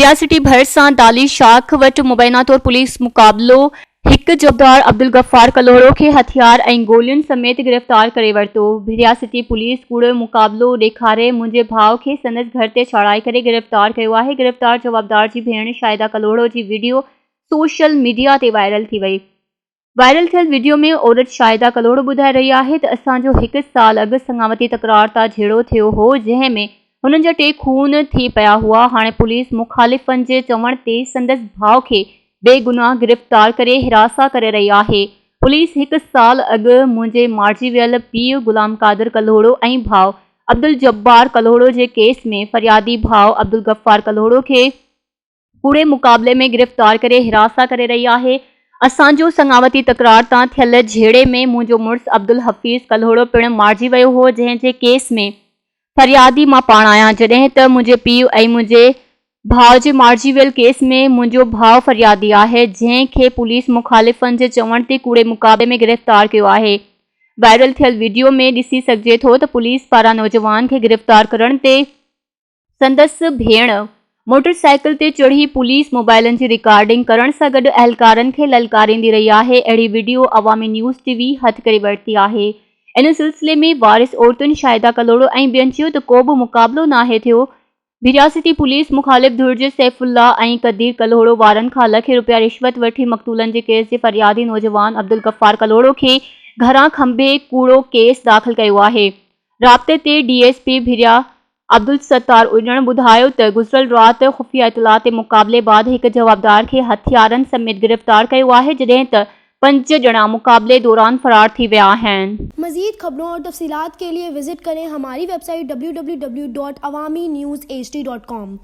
रियासती भरिसां दाली शाख वटि मुबैना तौर पुलिस मुक़ाबिलो हिक जवाबदार अब्दुल गफ्फार कलोड़ो खे हथियार ऐं गोलियुनि समेत गिरफ़्तार करे वरितो। रियासती पुलिस कूड़ो मुक़ाबिलो ॾेखारे मुंहिंजे भाउ खे संदसि घर ते छड़ाए करे गिरफ़्तार कयो आहे। गिरफ़्तार जवाबदार जी भेण शाहिदा कलोड़ो जी वीडियो सोशल मीडिया ते वायरल थी वई। वायरल थियल वीडियो में औरत शाहिदा कलोड़ो ॿुधाए रही आहे त असांजो 1 साल अॻु संगावती तकरार तां झेड़ो थियो हो, जंहिं में हुननि जा 2 खून थी पिया हुआ। हाणे पुलिस मुख़ालिफ़नि जे चवण ते संदसि भाउ खे बेगुनाह गिरफ़्तार करे हिरासा करे रही आहे। पुलिस 1 साल अॻु मुंहिंजे मारिजी वियल पीउ गुलाम कादिर कलोड़ो ऐं भाउ अब्दुल जब्बार कलोड़ो जे केस में फरियादी भाउ अब्दुल गफ्फार कलोड़ो खे कूड़े मुक़ाबले में गिरफ़्तार करे हिरासा करे रही आहे। असांजो संगावती तकरार तां थियल झेड़े में मुंहिंजो मुड़ुसु अब्दुल हफ़ीज़ कलोड़ो पिणु मारिजी वियो हो, जंहिं जे केस में फरियादी मां पाण आहियां, जॾहिं त मुंहिंजे पीउ ऐं मुंहिंजे भाउ जे मारिजी वियल केस में मुंहिंजो भाउ फरियादी आहे, जंहिं खे पुलिस मुख़ालिफ़नि जे चवण ते कूड़े मुक़ाबले में गिरफ़्तार कयो आहे। वायरल थियल वीडियो में ॾिसी सघिजे थो त पुलिस पारां नौजवान खे गिरफ़्तार करण ते संदसि भेण मोटरसाइकिल ते चढ़ी पुलिस मोबाइलनि जी रिकॉर्डिंग करण सां गॾु अहलकारनि खे ललकारींदी रही आहे। अहिड़ी वीडियो अवामी न्यूज़ टीवी हथ करे वरिती आहे। इन सिलसिले में वारिस औरतुनि शाहिदा कलोड़ो ऐं ॿियनि चयो त को बि मुक़ाबिलो नाहे थियो। रियासती पुलिस मुख़ालिफ़ धुर जे सैफुल्लाह ऐं कदीर कलोड़ो वारनि खां लखे रुपया रिश्वत वठी मक़तूलनि जे केस जे फरियादी नौजवान अब्दुल गफ्फार कलोड़ो खे घरां खंभे कूड़ो केस दाख़िल कयो आहे। राब्ते ते DSP भिरिया अब्दुल सत्तार उजण ॿुधायो त गुज़िरियल राति ख़ुफ़िया इतला ते मुक़ाबले बाद हिक जवाबदार खे हथियारनि समेत गिरफ़्तार कयो आहे, जॾहिं त 5 ॼणा मुक़ाबले दौरान फ़रार थी विया आहिनि। मज़ीद खबरों और तफ़सीलात के लिए विजिट करें हमारी वेबसाइट www.awamiNewsHD.com।